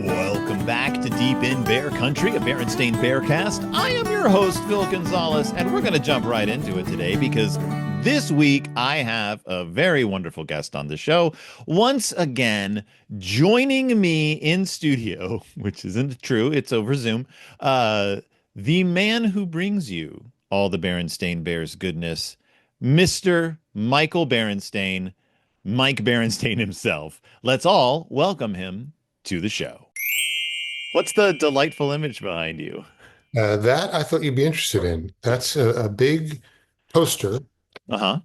Welcome back to Deep in Bear Country, a Berenstain Bearcast. I am your host, Phil Gonzalez, and we're going to jump right into it today because this week I have a very wonderful guest on the show. Once again, joining me in studio, which isn't true, it's over Zoom, the man who brings you all the Berenstain Bears goodness, Mr. Michael Berenstain, Mike Berenstain himself. Let's all welcome him to the show. What's the delightful image behind you? That I thought you'd be interested in. That's a big poster Uh-huh.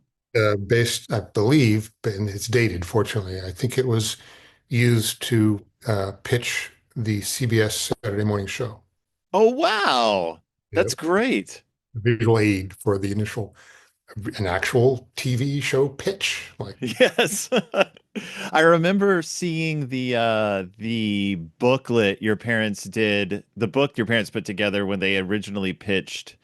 based, I believe, and it's dated, fortunately. I think it was used to pitch the CBS Saturday morning show, Oh, wow. you know, That's great. visual aid for the initial, an actual TV show pitch. Like, Yes. I remember seeing the booklet your parents did, the book your parents put together when they originally pitched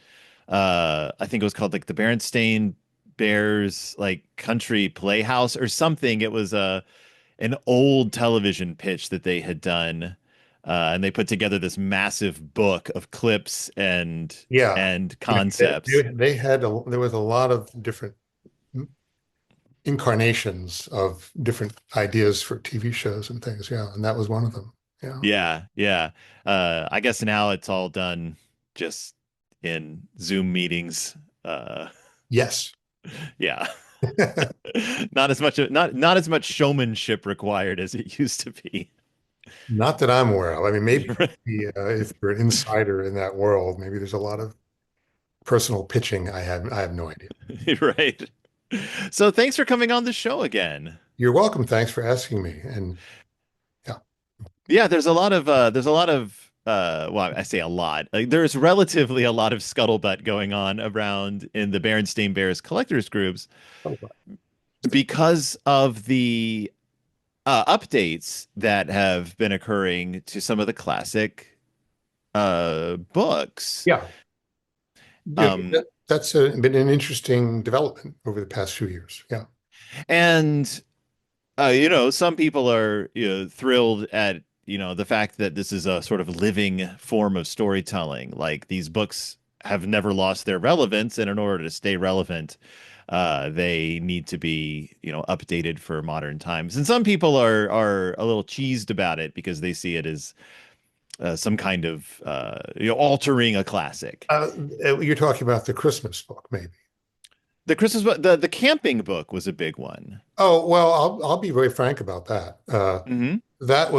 I think it was called like the Berenstain Bears like Country Playhouse or something. It was an old television pitch that they had done. And they put together this massive book of clips yeah, and yeah, concepts. there was a lot of different incarnations of different ideas for TV shows and things. Yeah, and that was one of them. Yeah. Yeah, yeah. I guess now it's all done just in Zoom meetings. Yes. Yeah. Not as much showmanship required as it used to be. Not that I'm aware of. I mean, maybe if you're an insider in that world, maybe there's a lot of personal pitching. I have no idea. Right. So thanks for coming on the show again. You're welcome. Thanks for asking me. And yeah, Yeah, there's a lot of well, I say a lot. Like there's relatively a lot of scuttlebutt going on around in the Berenstain Bears collectors groups because of the updates that have been occurring to some of the classic books. yeah, yeah. Um, That's been an interesting development over the past few years. Yeah, and some people are thrilled at the fact that this is a sort of living form of storytelling. Like these books have never lost their relevance, and in order to stay relevant, they need to be updated for modern times. And some people are a little cheesed about it because they see it as some kind of altering a classic. you're talking about the Christmas book, maybe. The Christmas book, the camping book was a big one. Oh well, I'll be very frank about that. Hmm. That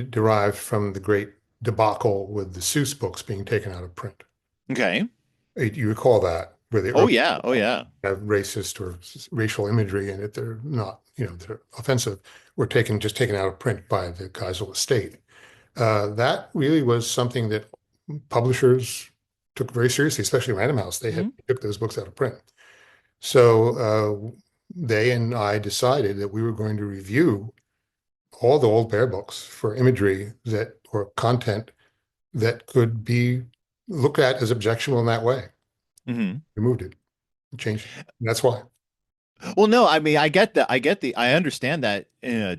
derived from the great debacle with the Seuss books being taken out of print. Okay. You recall that, where they Oh yeah. Oh yeah. have racist or racial imagery in it. They're not, they're offensive. Were taken out of print by the Geisel estate. That really was something that publishers took very seriously, especially Random House. Hmm. Took those books out of print. So they and I decided that we were going to review all the old Bear books for imagery that or content that could be looked at as objectionable in that way. Hmm. Removed it, changed it. And that's why. Well, no, I mean, I get that. I understand that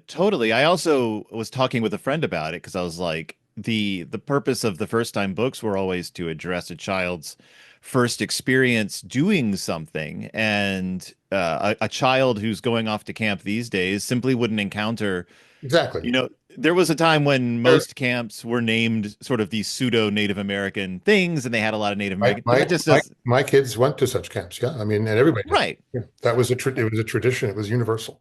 totally. I also was talking with a friend about it because I was like, the purpose of the first time books were always to address a child's first experience doing something, and a child who's going off to camp these days simply wouldn't encounter. Exactly. There was a time when There- most camps were named sort of these pseudo Native American things, and they had a lot of Native My American, but that my just my, does my kids went to such camps. Yeah, I mean, and everybody did. right. Yeah, that was it was a tradition. It was universal.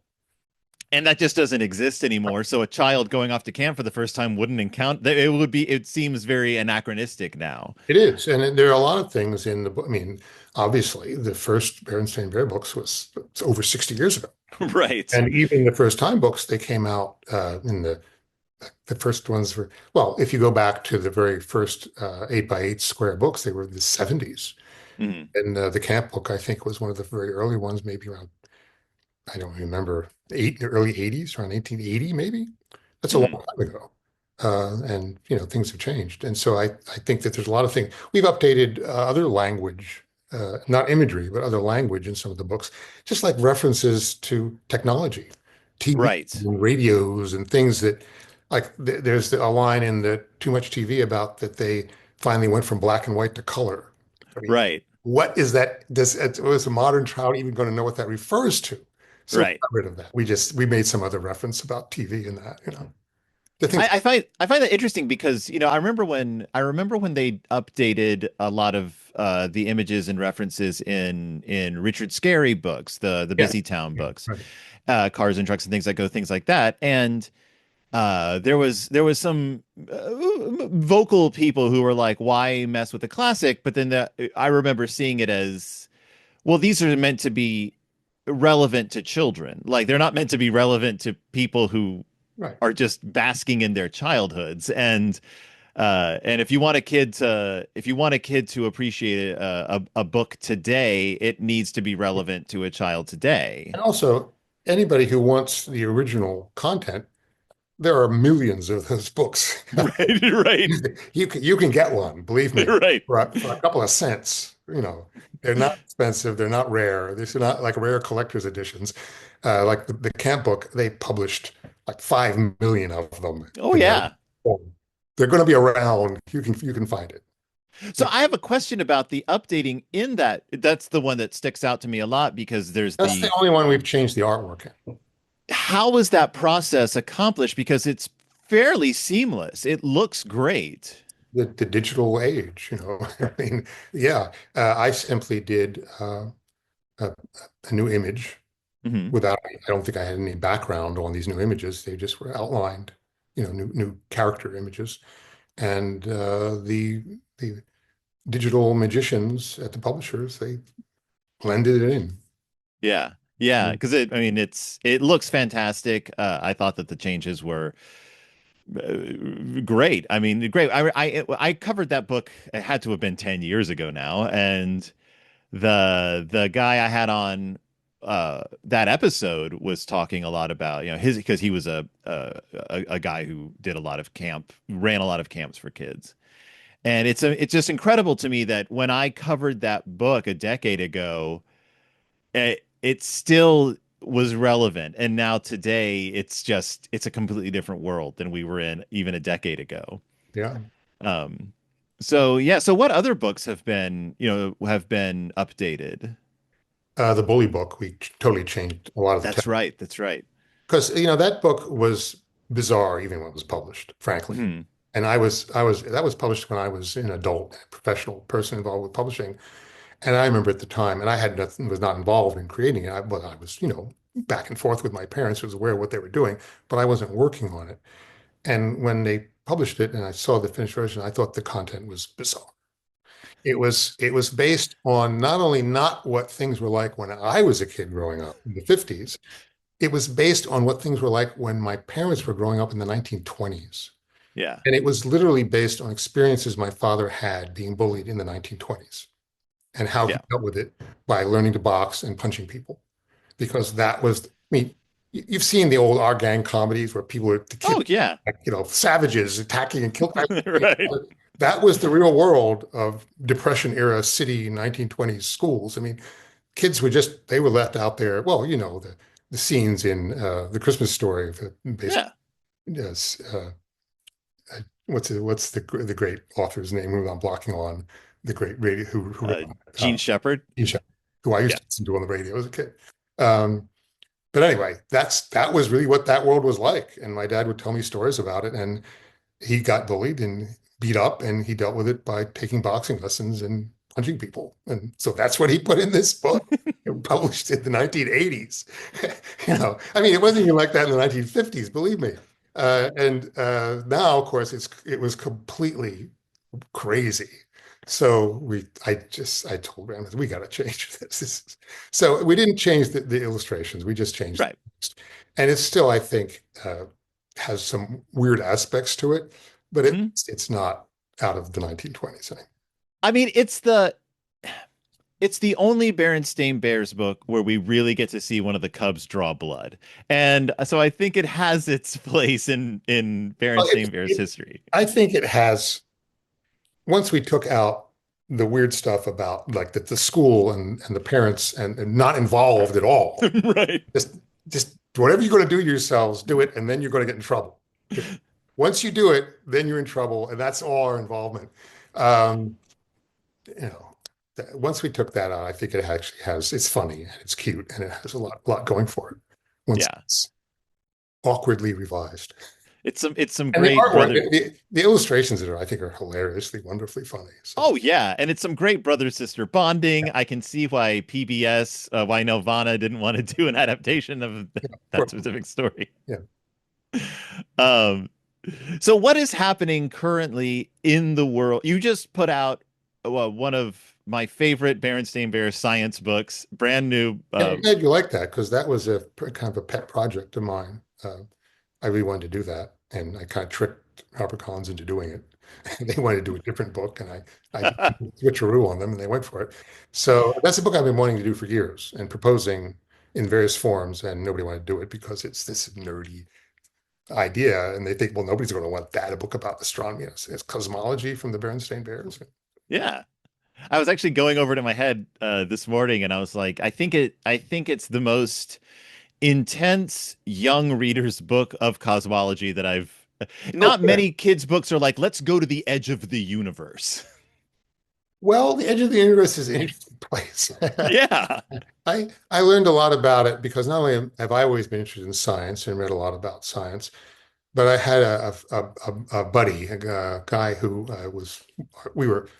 And that just doesn't exist anymore. So a child going off to camp for the first time wouldn't encounter it seems very anachronistic now. It is, and there are a lot of things in the book. I mean, obviously, the first Berenstain Bear books was over 60 years ago, Right. and even the first time books they came out in the first ones were well. If you go back to the very first 8 by 8 square books, they were the 70s, Mhm. and the camp book I think was one of the very early ones, maybe around I don't remember the early 80s, around 1980 maybe. That's a long Mhm. time ago. And things have changed. And so I think that there's a lot of things. We've updated other language, not imagery, but other language in some of the books, just like references to technology, TV Right. and radios and things that Like there's a line in the Too Much TV about that they finally went from black and white to color. I mean, Right. what is that? Was a modern child even going to know what that refers to? So we Right. got rid of that. We made some other reference about TV in that, The things, I find that interesting because I remember when they updated a lot of the images and references in Richard Scarry books, the yeah, Busy Town yeah, books, right, Cars and Trucks and things like that. And there was some vocal people who were like, "Why mess with the classic?" But then I remember seeing it as, well, these are meant to be relevant to children. Like they're not meant to be relevant to people who right. are just basking in their childhoods. And if you want a kid to appreciate a book today, it needs to be relevant to a child today. And also, anybody who wants the original content, there are millions of those books. Right, right, You can get one, believe me, right. for a couple of cents. They're not expensive, they're not rare. These are not like rare collector's editions. Like the Camp book, they published like 5 million of them Oh in their yeah. form. They're going to be around. You can find it. So I have a question about the updating in that. That's the one that sticks out to me a lot because there's That's the the only one we've changed the artwork in. how was that process accomplished? Because it's fairly seamless. It looks great. The digital age. I mean, yeah, I simply did a, a new image Hmm. I don't think I had any background on these new images. They just were outlined, new character images. And the digital magicians at the publishers, they blended it in. Yeah. Yeah, because it looks fantastic. I thought that the changes were great. I mean, great. I covered that book. It had to have been 10 years ago now, and the guy I had on that episode was talking a lot about his because he was a guy who did a lot of ran a lot of camps for kids. And it's just incredible to me that when I covered that book a decade ago, it still was relevant. And now today it's a completely different world than we were in even a decade ago. Yeah. Um, so yeah, so what other books have been updated? The Bully book, we totally changed a lot of the That's text right. That's right. because, that book was bizarre even when it was published, frankly. Hmm. And that was published when I was an adult professional person involved with publishing. And I remember at the time, and I had nothing, was not involved in creating it. I was, back and forth with my parents, was aware of what they were doing, but I wasn't working on it. And when they published it and I saw the finished version, I thought the content was bizarre. It was based on not only not what things were like when I was a kid growing up in the 50s, it was based on what things were like when my parents were growing up in the 1920s. Yeah. And it was literally based on experiences my father had being bullied in the 1920s and how he Yeah. dealt with it by learning to box and punching people. Because that was, I mean, you've seen the old Our Gang comedies where people are the kids, Oh yeah. like, savages attacking and killing. Right. That was the real world of Depression era city 1920s schools. I mean, kids were they were left out there. Well, the scenes in the Christmas Story, based, Yeah. yes, what's the great author's name who I'm blocking on, the great radio who wrote Uh, Gene Shepherd. Isha, who I used Yeah. to listen to on the radio as a kid. Um, but anyway, that was really what that world was like. And my dad would tell me stories about it. And he got bullied and beat up, and he dealt with it by taking boxing lessons and punching people. And so that's what he put in this book. It published in the 1980s. I mean, it wasn't even like that in the 1950s, believe me. And now, of course, it was completely crazy. So I told Rand, we got to change this. So we didn't change the illustrations. We just changed Right. the text. And it's still, I think, has some weird aspects to it, but Mhm. it's not out of the 1920s. I mean, it's the only Berenstain Bears book where we really get to see one of the Cubs draw blood. And so I think it has its place in Well, Berenstain Bears history. I think it has, once we took out the weird stuff about like the school and the parents and not involved at all, Right. just whatever you're going to do yourselves, do it, and then you're going to get in trouble. once you do it, then you're in trouble, and that's all our involvement. Um, you know, once we took that out, I think it actually has, it's funny and it's cute and it has a lot going for it once Yeah. it's awkwardly revised. It's some And the great artwork, brother. the illustrations that are, I think, are hilariously, wonderfully funny. So Oh yeah, and it's some great brother sister bonding. I can see why PBS, why Nelvana didn't want to do an adaptation of that for- specific story. yeah. Um, so what is happening currently in the world? You just put out one of my favorite Berenstain Bears science books, brand new. Yeah, I'm glad you like that because that was a kind of a pet project of mine. I really wanted to do that, and I kind of tricked HarperCollins into doing it. They wanted to do a different book, and I did a switcheroo on them, and they went for it. So that's a book I've been wanting to do for years and proposing in various forms, and nobody wanted to do it because it's this nerdy idea, and they think, well, nobody's going to want that, a book about astronomy. It's cosmology from the Berenstain Bears. Yeah. I was actually going over to my head this morning and I was like, I think it's the most intense young reader's book of cosmology that I've Oh, not yeah. many kids' books are like, let's go to the edge of the universe. Well, the edge of the universe is an interesting place. Yeah. I learned a lot about it because not only have I always been interested in science and read a lot about science, but I had a buddy, a guy who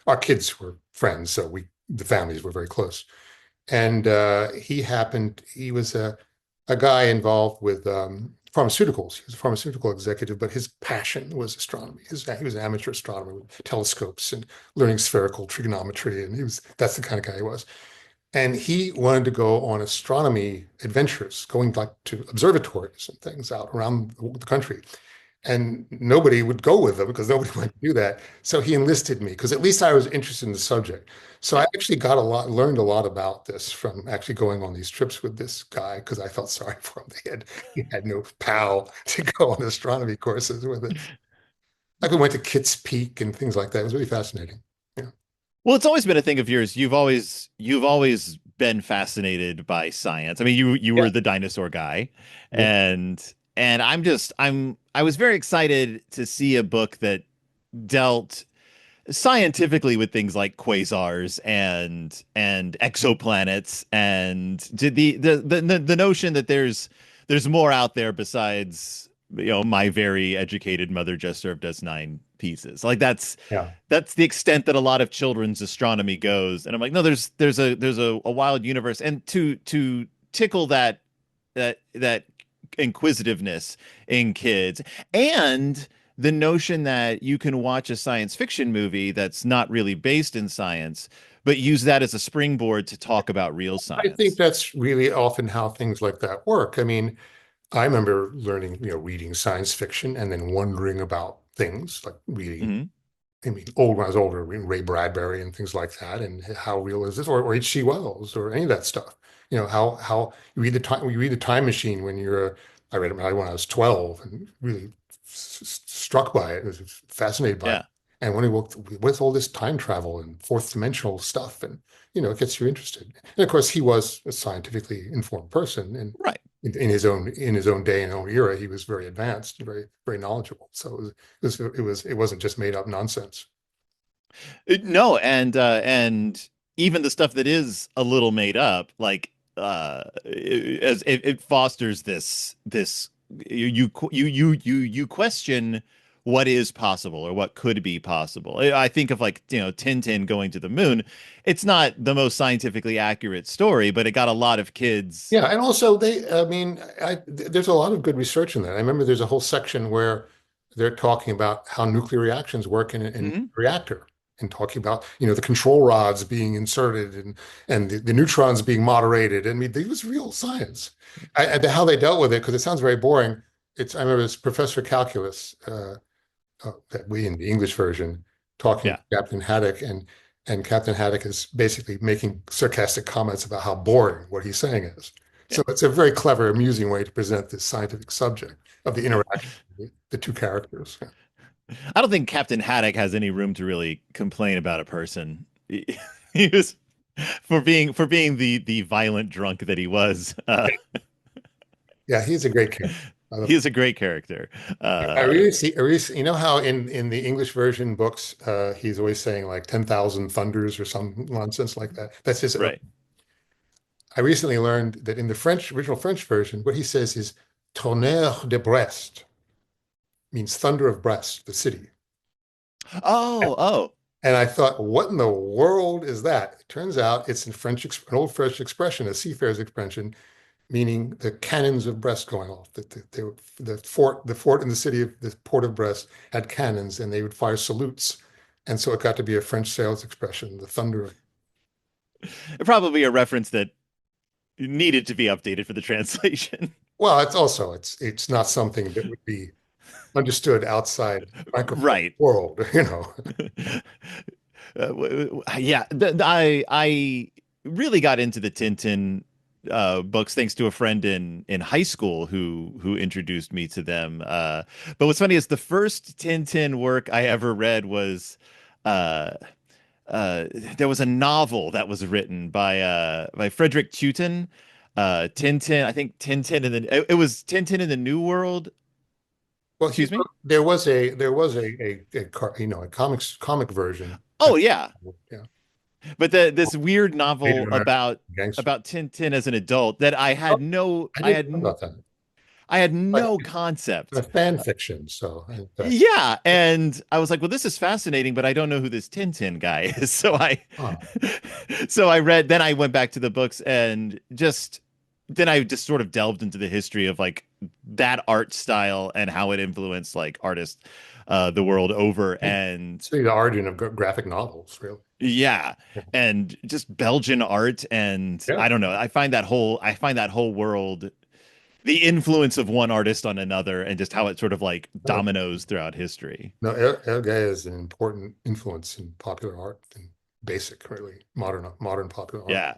our kids were friends, so the families were very close. And he was a guy involved with pharmaceuticals. He was a pharmaceutical executive, but his passion was astronomy. He was an amateur astronomer with telescopes and learning spherical trigonometry, and that's the kind of guy he was. And he wanted to go on astronomy adventures, going like to observatories and things out around the country. And nobody would go with him because nobody wanted to do that. So he enlisted me because at least I was interested in the subject. So I Yeah. actually learned a lot about this from actually going on these trips with this guy because I felt sorry for him. He had no pal to go on astronomy courses with it. Like we went to Kitts Peak and things like that. It was really fascinating. Yeah. Well, it's always been a thing of yours. You've always been fascinated by science. I mean, you Yeah. were the dinosaur guy, Yeah. and I was very excited to see a book that dealt scientifically with things like quasars and exoplanets and the notion that there's more out there besides my very educated mother just served us nine pieces. Like Yeah. that's the extent that a lot of children's astronomy goes. And I'm like, no, there's a wild universe. And to tickle that inquisitiveness in kids and the notion that you can watch a science fiction movie that's not really based in science, but use that as a springboard to talk about real I think science. that's really often how things like that work. I mean, I remember learning, reading science fiction and then wondering about things like reading, Hmm. I mean, when I was older, reading Ray Bradbury and things like that, and how real is this, or H.G. Wells, or any of that stuff. How you read the Time Machine when I read it when I was 12 and really struck by it, was fascinated by it. Yeah. And when he worked with all this time travel and fourth dimensional stuff, and it gets you interested. And of course, he was a scientifically informed person, and Right. in his own day and own era, he was very advanced and very very knowledgeable. So it wasn't just made up nonsense. No, and even the stuff that is a little made up, like as it fosters this you question what is possible or what could be possible. I think of like, Tintin going to the moon. It's not the most scientifically accurate story, but it got a lot of kids. Yeah, and also I mean, there's a lot of good research in that. I remember there's a whole section where they're talking about how nuclear reactions work in a Mhm. reactor, and talking about, the control rods being inserted, and the neutrons being moderated. I mean, it was real science. How they dealt with it, because it sounds very boring. I remember this professor of calculus, that we in the English version, talking Yeah. to Captain Haddock, and Captain Haddock is basically making sarcastic comments about how boring what he's saying is. Yeah. So it's a very clever, amusing way to present this scientific subject of the interaction of the two characters. I don't think Captain Haddock has any room to really complain about a person. He was for being the violent drunk that he was. Yeah, he's a great character. I, He is a great character. I really see, you know how in the English version books, he's always saying like 10,000 thunders or some nonsense like that. That's his. Right. I recently learned that in the original French version, what he says is tonnerre de Brest, means thunder of Brest, the city. Oh, oh, And I thought, what in the world is that? It turns out it's in French, an old French expression, a seafarer's expression, meaning the cannons of Brest going off. The fort in the city of the port of Brest had cannons, and they would fire salutes, and so it got to be a French sales expression, the thunder. probably a reference that needed to be updated for the translation. Well, it's also it's not something that would be understood outside Francophone Right. world, you know. Yeah, I really got into the Tintin books thanks to a friend in high school who introduced me to them. But what's funny is the first Tintin work I ever read was uh, uh, there was a novel that was written by Frederick Teuton. Tintin, I think Tintin in it was Tintin in the New World. Well, Excuse me. a comic version. Oh yeah, Yeah, but this weird Native novel American gangster. about Tintin as an adult that Oh, I didn't know about that. I had But no it's a concept. fan fiction, so Yeah, and I was like, well, this is fascinating, but I don't know who this Tintin guy is. oh, So I read, then I went back to the books and just then I just sort of delved into the history of like that art style and how it influenced like artists the world over. And see the origin of graphic novels, really. yeah, and just Belgian art, and Yeah. I don't know. I find that whole world, the influence of one artist on another, and just how it sort of like No, dominoes throughout history. no, Elgay is an important influence in popular art and basic, really modern popular art. Yeah.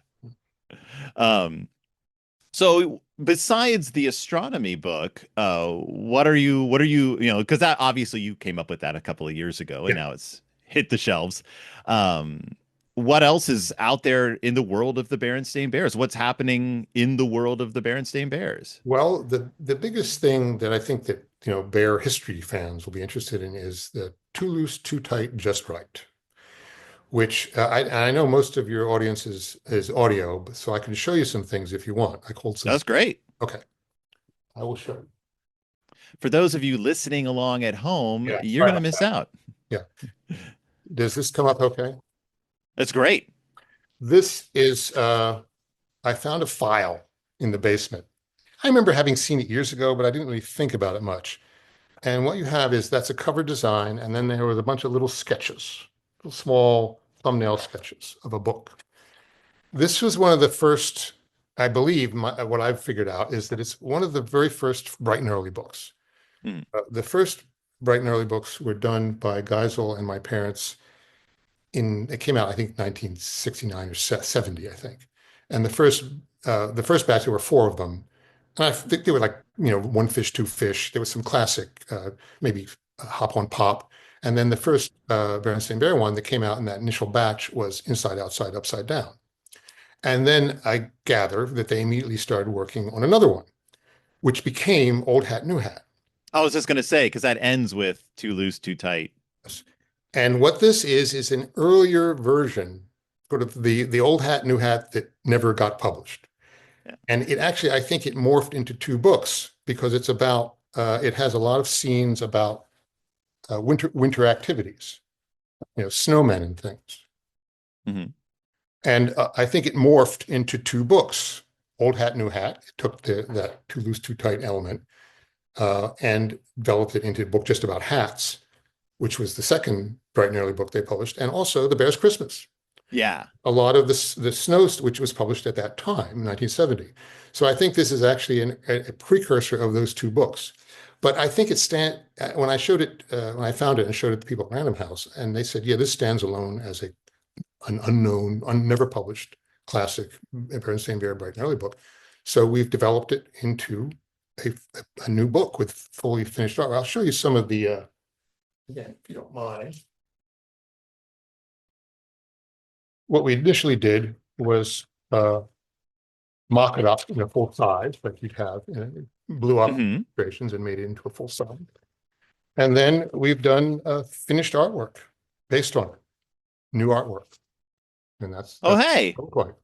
Um, so besides the astronomy book, what are you know, because that obviously you came up with that a couple of years ago and Yeah. now it's hit the shelves. What else is out there in the world of the Berenstain Bears? What's happening in the world of the Berenstain Bears? Well, the biggest thing that I think that bear history fans will be interested in is the too loose, too tight, just right. Which I know most of your audience is audio, so I can show you some things if you want. I hold some. That's great. Okay, I will show you. For those of you listening along at home, Yeah, you're sorry going to about miss that. out. Yeah. Does this come up okay? That's great. This is I found a file in the basement. I remember having seen it years ago, but I didn't really think about it much. And what you have is that's a cover design, and then there was a bunch of little sketches, little small thumbnail sketches of a book. This was one of the first, I believe, what I've figured out is that it's one of the very first Bright and Early books. Hmm. The first Bright and Early books were done by Geisel and my parents it came out, I think, 1969 or 70, I think. And the first batch, there were four of them. And I think they were like, one fish, two fish. There was some classic, maybe Hop on Pop. And then the first Berenstain Bear one that came out in that initial batch was Inside, Outside, Upside Down. And then I gather that they immediately started working on another one, which became Old Hat, New Hat. I was just going to say, because that ends with too loose, too tight. And what this is an earlier version, sort of the Old Hat, New Hat that never got published. Yeah. And it actually, I think it morphed into two books because it has a lot of scenes about winter activities, snowmen and things. Mm-hmm. And I think it morphed into two books, Old Hat, New Hat. It took that too loose, too tight element and developed it into a book just about hats, which was the second Bright and Early book they published, and also The Bear's Christmas. Yeah. A lot of the snow, which was published at that time, 1970. So I think this is actually a precursor of those two books. But I think when I showed it, when I found it and showed it to people at Random House, and they said, yeah, this stands alone as an unknown, never published classic Berenstain Bear Bright and Early book. So we've developed it into a new book with fully finished art. I'll show you some of the, again, if you don't mind. What we initially did was mock it up, full size, like you'd have blew up Hmm. illustrations and made it into a full size. And then we've done finished artwork based on it, new artwork. And Oh, that's hey. what it looked like.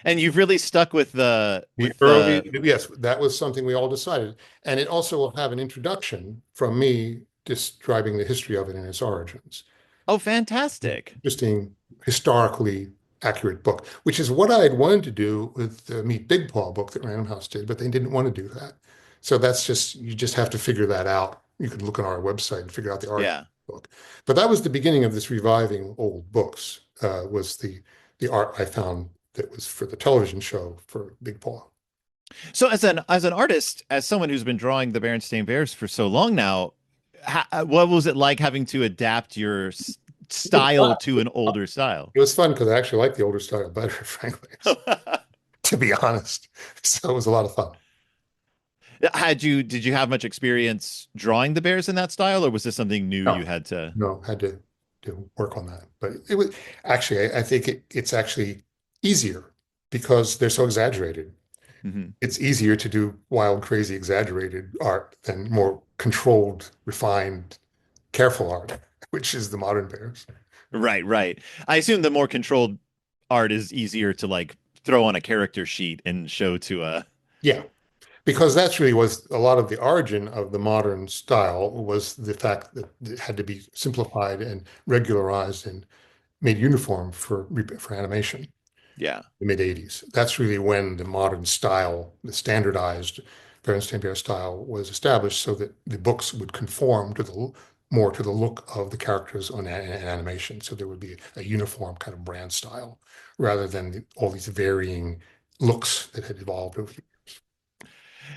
And you've really stuck with the The with early, the yes, that was something we all decided. And it also will have an introduction from me describing the history of it and its origins. Oh, fantastic. Interesting, historically accurate book, which is what I had wanted to do with the Meet Big Paw book that Random House did, but they didn't want to do that. So that's just, you just have to figure that out. You can look on our website and figure out the art Yeah. book. But that was the beginning of this reviving old books, was the art I found that was for the television show for Big Paw. So as an artist, as someone who's been drawing the Berenstain Bears for so long now, what was it like having to adapt your style to an older style? It was fun because I actually like the older style better, frankly, to be honest. So it was a lot of fun. Did you have much experience drawing the bears in that style, or was this something new you No, had to? no, had to work on that. But it was actually, I think it's actually easier because they're so exaggerated. Mhm. It's easier to do wild, crazy, exaggerated art than more controlled, refined, careful art, which is the modern bears. Right, right. I assume the more controlled art is easier to like throw on a character sheet and show to a. Yeah, because that's really was a lot of the origin of the modern style was the fact that it had to be simplified and regularized and made uniform for animation. Yeah. The mid 80s. That's really when the modern style, the standardized Berenstain Bear style was established so that the books would conform to the more to the look of the characters on animation. So there would be a uniform kind of brand style rather than all these varying looks that had evolved over.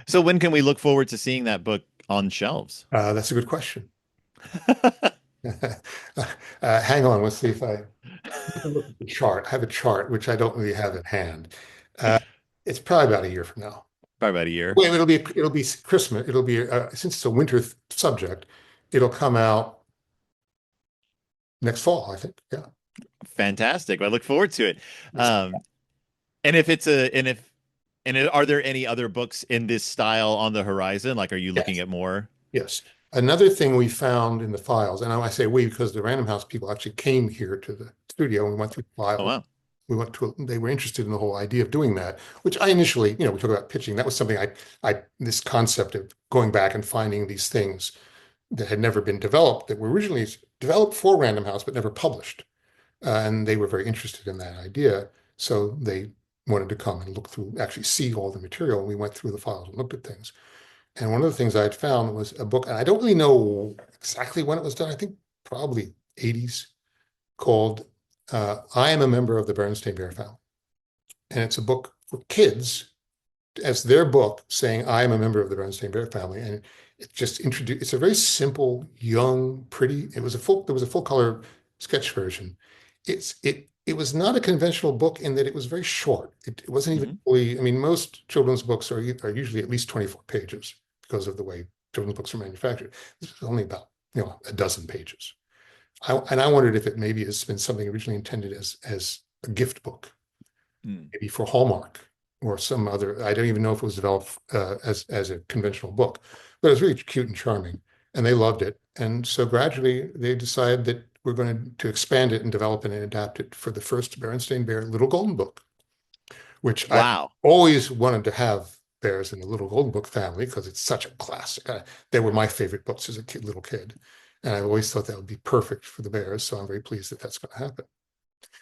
So when can we look forward to seeing that book on shelves? That's a good question. Hang on, let's see if I look at the chart. I have a chart, which I don't really have at hand. Uh, it's probably about a year from now. Probably about a year. Well, it'll be Christmas. It'll be since it's a winter subject, it'll come out next fall, I think. Yeah. Fantastic. I look forward to it. Yes. Um, and if it's a and if and are there any other books in this style on the horizon? Like, are you looking Yes. at more? Yes. Another thing we found in the files, and I say we because the Random House people actually came here to the studio and we went through the Oh files. wow. They were interested in the whole idea of doing that, which I initially, we talk about pitching. That was something this concept of going back and finding these things that had never been developed that were originally developed for Random House but never published. And they were very interested in that idea. So they wanted to come and look through, actually see all the material. And we went through the files and looked at things. And one of the things I had found was a book, and I don't really know exactly when it was done. I think probably 80s, called I Am a Member of the Berenstain Bear Family. And it's a book for kids as their book saying, I am a member of the Berenstain Bear family. And it just introduced, it's a very simple, young, pretty, there was a full color sketch version. It was not a conventional book in that it was very short. It wasn't even Mhm. fully, I mean, most children's books are usually at least 24 pages because of the way children's books are manufactured. This was only about, a dozen pages. And I wondered if it maybe has been something originally intended as a gift book, Mm. maybe for Hallmark or some other. I don't even know if it was developed as a conventional book, but it was really cute and charming, and they loved it. And so gradually they decided that we're going to expand it and develop it and adapt it for the first Berenstain Bear Little Golden Book, which I Wow. always wanted to have bears in the Little Golden Book family because it's such a classic. They were my favorite books as a little kid, and I always thought that would be perfect for the bears. So I'm very pleased that that's going to happen.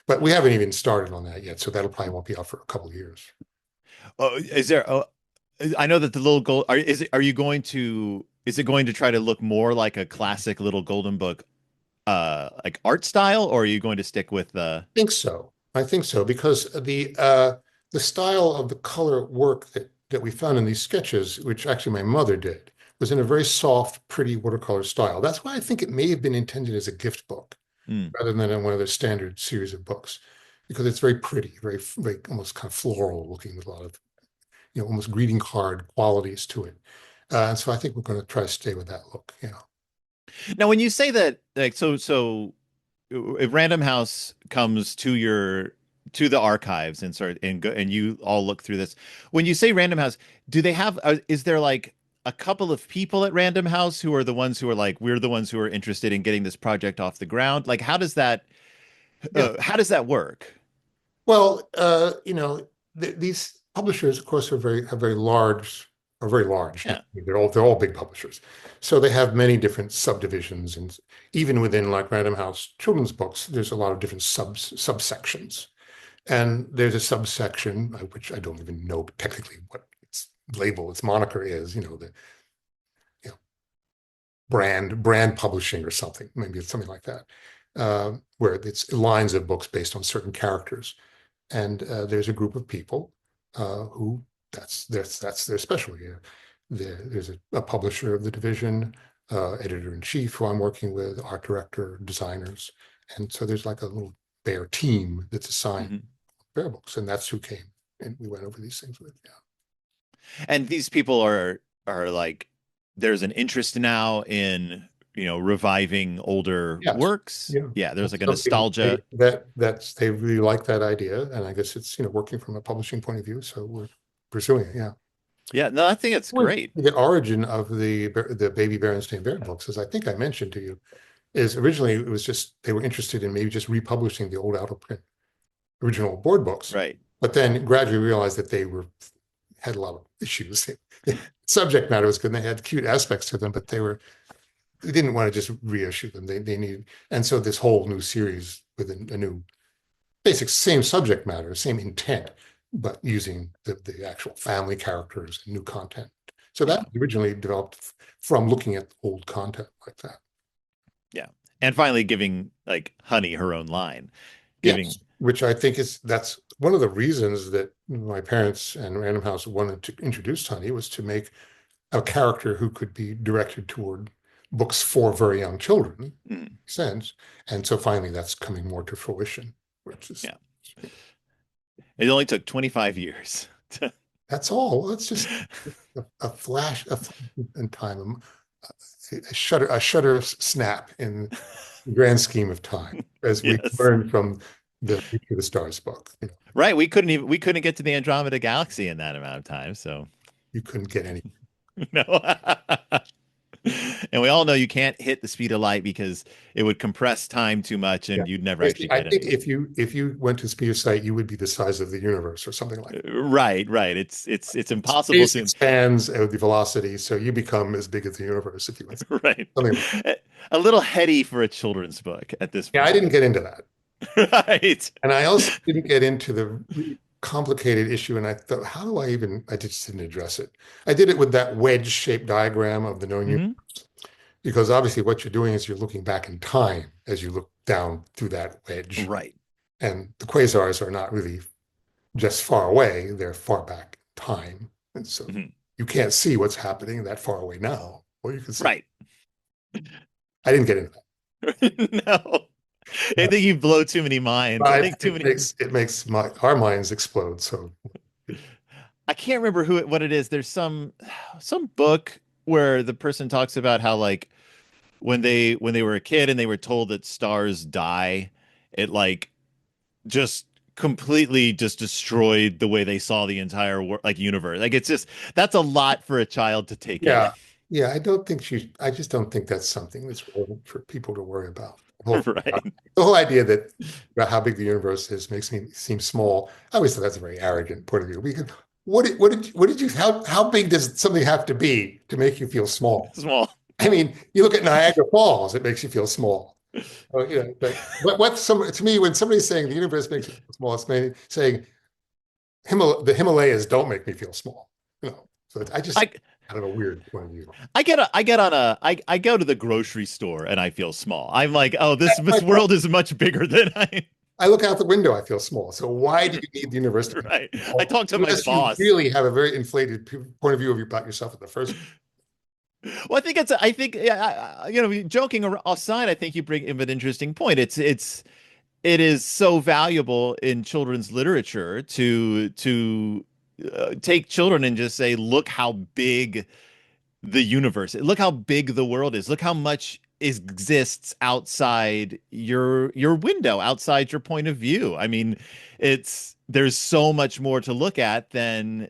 But we haven't even started on that yet, so that'll probably won't be out for a couple of years. Oh, is there? Oh, I know that the little gold. Are you going to? Is it going to try to look more like a classic little golden book, like art style, or are you going to stick with the? Think so. I think so because the style of the color work that we found in these sketches, which actually my mother did, was in a very soft, pretty watercolor style. That's why I think it may have been intended as a gift book Mm. rather than in one of the standard series of books, because it's very pretty, very almost kind of floral looking with a lot of almost greeting card qualities to it. And so I think we're going to try to stay with that look. Now, when you say that, like, so if Random House comes to the archives and sort and go and you all look through this. When you say Random House, do they have is there like a couple of people at Random House who are the ones who are like we're the ones who are interested in getting this project off the ground? Like Yeah. how does that work? Well, these publishers, of course, are very large. Yeah. They're all big publishers. So they have many different subdivisions, and even within like Random House children's books, there's a lot of different subsections. And there's a subsection, which I don't even know technically what its label, its moniker is, the you know, brand publishing or something, maybe it's something like that, where it's lines of books based on certain characters. And there's a group of people who that's their specialty. There's a publisher of the division, editor-in-chief who I'm working with, art director, designers. And so there's like a little Bear team that's assigned Mhm. Bear books, and that's who came and we went over these things with. Yeah. And these people are like there's an interest now in, reviving older Yes. works. Yeah. Yeah, there's That's like a something nostalgia. they really like that idea, and I guess it's working from a publishing point of view, so we're pursuing it. Yeah. Yeah, no, I think it's Well, great. the origin of the baby Berenstain Bear books, as I think I mentioned to you, is originally it was just they were interested in maybe just republishing the old out of print original board books, Right. but then gradually realized that had a lot of issues. Subject matter was good, and they had cute aspects to them, but they didn't want to just reissue them. They needed, and so this whole new series with a new basic same subject matter, same intent, but using the actual family characters and new content. So that Yeah. originally developed from looking at old content like that. Yeah. And finally giving like Honey her own line. Giving Yes, which I think that's one of the reasons that my parents and Random House wanted to introduce Honey was to make a character who could be directed toward books for very young children, mm, sense. And so finally that's coming more to fruition, which is yeah. It only took 25 years. that's all. It's just a flash in time, a shutter snap in the grand scheme of time, as we Yes. learned from the Reach of the Stars book. Right. We couldn't get to the Andromeda Galaxy in that amount of time, so You couldn't get any. no. And we all know you can't hit the speed of light because it would compress time too much Yeah. and you'd never actually I get think anywhere. if you went to speed of sight, you would be the size of the universe or something like that. Right, right. It's impossible Space to expands at the velocity, so you become as big as the universe if you went right. something like A little heady for a children's book at this yeah, I point. didn't get into that. Right. And I also didn't get into the really complicated issue. And I thought, how do I just didn't address it. I did it with that wedge-shaped diagram of the known universe, Hmm. because obviously what you're doing is you're looking back in time as you look down through that wedge. Right. And the quasars are not really just far away, they're far back in time. And so Mhm. you can't see what's happening that far away now. Well, you can see. Right. I didn't get into that. No. I think you blow too many minds. I But think too it many. makes our minds explode. So I can't remember what it is. There's some book where the person talks about how like when they were a kid and they were told that stars die, it like just completely just destroyed the way they saw the entire like universe. Like it's just that's a lot for a child to take in. yeah, yeah, I just don't think that's something that's relevant for people to worry about. Right. The whole idea that about how big the universe is makes me seem small. I always thought that's a very arrogant point of view. How big does something have to be to make you feel small? Small. I mean, you look at Niagara Falls, it makes you feel small. But to me, when somebody's saying the universe makes you feel small, it's maybe saying the Himalayas don't make me feel small. So I I have a weird point of view. I go to the grocery store and I feel small. I'm like, oh, this world is much bigger than I. I look out the window, I feel small. So why do you need the universe to be Right. I small? talk to my Unless you boss. really have a very inflated point of view about yourself in the first. Well, I think yeah, joking aside, I think you bring up an interesting point. It is so valuable in children's literature to take children and just say, look how big the universe is. Look how big the world is. Look how much exists outside your window, outside your point of view. I mean, it's there's so much more to look at than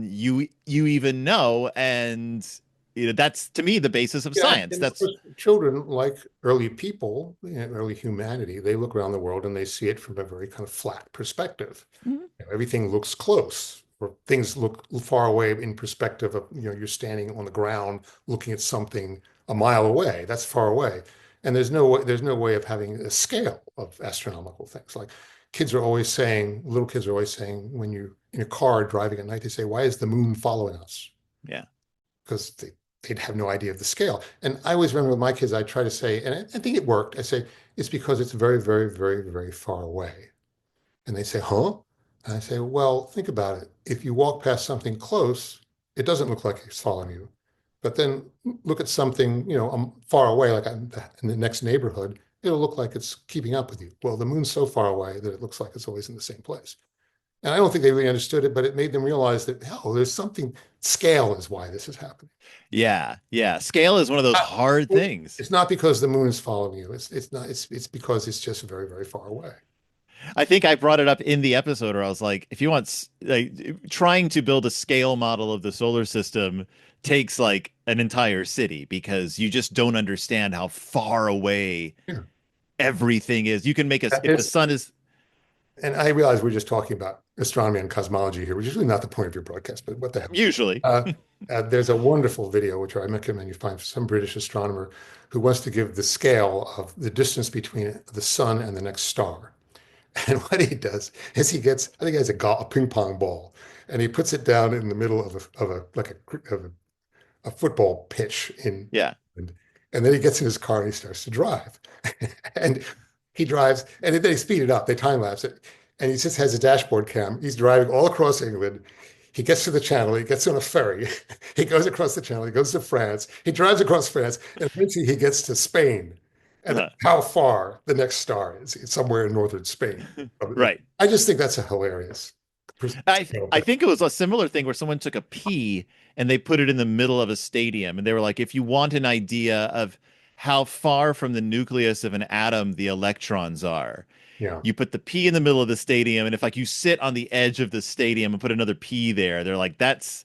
you even know, and that's to me the basis of Yeah, science. and of That's course, children, like early people, early humanity, they look around the world and they see it from a very kind of flat perspective. Mhm. Everything looks close, or things look far away in perspective of, you're standing on the ground looking at something a mile away. That's far away. And there's no way of having a scale of astronomical things. Like little kids are always saying when you're in a car driving at night, they say, "Why is the moon following us?" yeah. Because they'd have no idea of the scale. And I always remember with my kids, I try to say, and I think it worked. I say, it's because it's very, very, very, very far away. And they say, huh? And I say, well, think about it. If you walk past something close, it doesn't look like it's following you. But then look at something, far away, like in the next neighborhood, it'll look like it's keeping up with you. Well, the moon's so far away that it looks like it's always in the same place. And I don't think they really understood it, but it made them realize that, oh, there's something, scale is why this is happening. Yeah, yeah. Scale is one of those Not- hard things. It's not because the moon is following you. It's not, it's because it's just very, very far away. I think I brought it up in the episode where I was like, if you want, like, trying to build a scale model of the solar system takes like an entire city because you just don't understand how far away Yeah. everything is. You can make us, if the It's, sun is and I realize we're just talking about astronomy and cosmology here, which is really not the point of your broadcast, but what the hell. usually, Uh, there's a wonderful video, which I recommend you find, some British astronomer who wants to give the scale of the distance between the sun and the next star. And what he does is I think he has a ping pong ball, and he puts it down in the middle of a football pitch yeah. and then he gets in his car and he starts to drive. And he drives, and then they speed it up, they time lapse it. And he just has a dashboard cam. He's driving all across England. He gets to the channel, he gets on a ferry, he goes across the channel, he goes to France, he drives across France, and eventually he gets to Spain. And Uh, how far the next star is. It's somewhere in northern Spain. right. I just think that's a hilarious. I think it was a similar thing where someone took a pea and they put it in the middle of a stadium, and they were like, if you want an idea of how far from the nucleus of an atom the electrons are, Yeah, you put the pea in the middle of the stadium, and if like you sit on the edge of the stadium and put another pea there, they're like, yeah.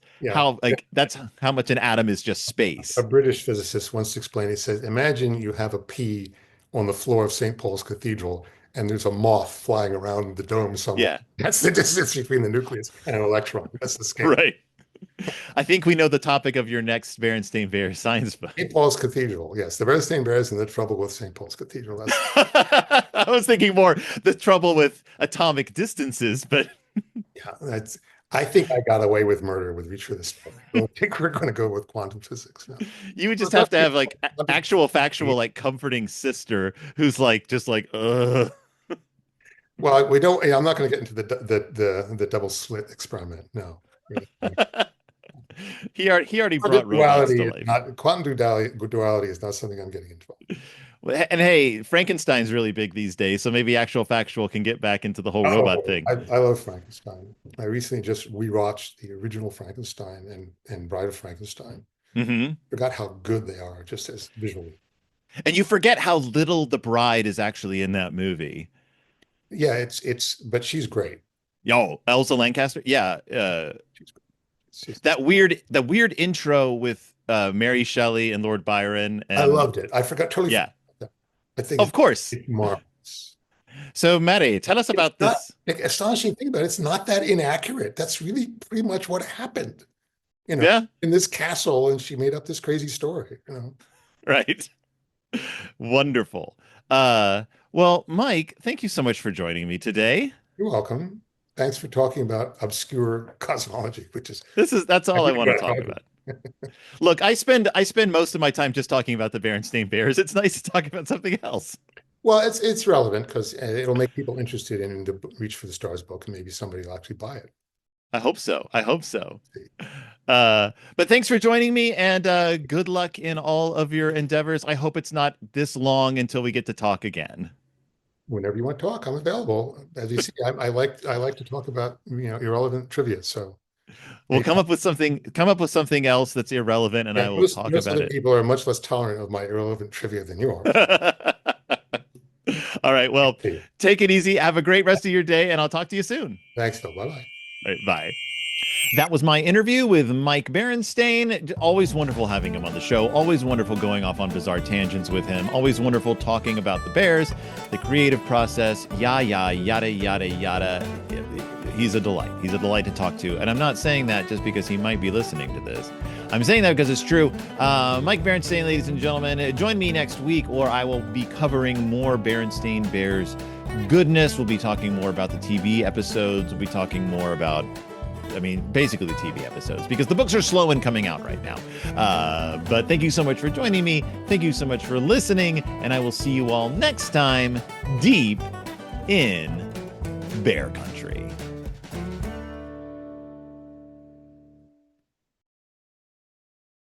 that's how much an atom is just A space. British physicist once explained, he says, imagine you have a pea on the floor of St. Paul's Cathedral and there's a moth flying around the dome somewhere. Yeah, That's the distance between the nucleus and an electron. That's the scale. right. I think we know the topic of your next Berenstain Bear science book. St. Paul's Cathedral. Yes, the Berenstain Bears and the trouble with St. Paul's Cathedral. That's I was thinking more the trouble with atomic distances, but yeah, that's I think I got away with murder with Reach for the Stars. I don't think we're going to go with quantum physics. No. you would Well, just have to have like actual factual like comforting sister who's like just like well, we don't. I'm not going to get into the double slit experiment. No. he already brought robots to life. Quantum duality is not something I'm getting involved. And hey, Frankenstein's really big these days, so maybe actual factual can get back into the whole robot Oh, thing. I love Frankenstein. I recently just rewatched the original Frankenstein and Bride of Frankenstein. Hmm. Forgot how good they are, just as visually. And you forget how little the bride is actually in that movie. Yeah, but she's great. Yo, Elsa Lancaster. Yeah, She's great. It's just, that weird intro with Mary Shelley and Lord Byron I and loved it. I forgot totally. yeah, Forgot that. I think of course. it's marvelous. So, Mary, tell us It's about not this. the astonishing thing about it, it's not that inaccurate. That's really pretty much what happened, Yeah, in this castle, and she made up this crazy story. right. Wonderful. Uh, well, Mike, thank you so much for joining me today. You're welcome. Thanks for talking about obscure cosmology, which is That's I all I really want to got talk talking. about. Look, I spend most of my time just talking about the Berenstain Bears. It's nice to talk about something else. Well, it's relevant because it'll make people interested in the Reach for the Stars book, and maybe somebody will actually buy it. I hope so. I hope so. But thanks for joining me, and good luck in all of your endeavors. I hope it's not this long until we get to talk again. Whenever you want to talk, I'm available. As you see, I like to talk about irrelevant trivia. So We'll come up with something else that's irrelevant, and Yeah, I will most, talk most about other it. people are much less tolerant of my irrelevant trivia than you are. All right. Well, See you. take it easy. Have a great rest of your day, and I'll talk to you soon. Thanks, Phil. Bye-bye. All right, bye. That was my interview with Mike Berenstain. Always wonderful having him on the show. Always wonderful going off on bizarre tangents with him. Always wonderful talking about the Bears, the creative process, yada, yada. He's a delight. He's a delight to talk to. And I'm not saying that just because he might be listening to this. I'm saying that because it's true. Mike Berenstain, ladies and gentlemen, join me next week, or I will be covering more Berenstain Bears goodness. We'll be talking more about the TV episodes. We'll be talking more about, basically the TV episodes, because the books are slow in coming out right now. But thank you so much for joining me. Thank you so much for listening. And I will see you all next time, deep in Bear Country.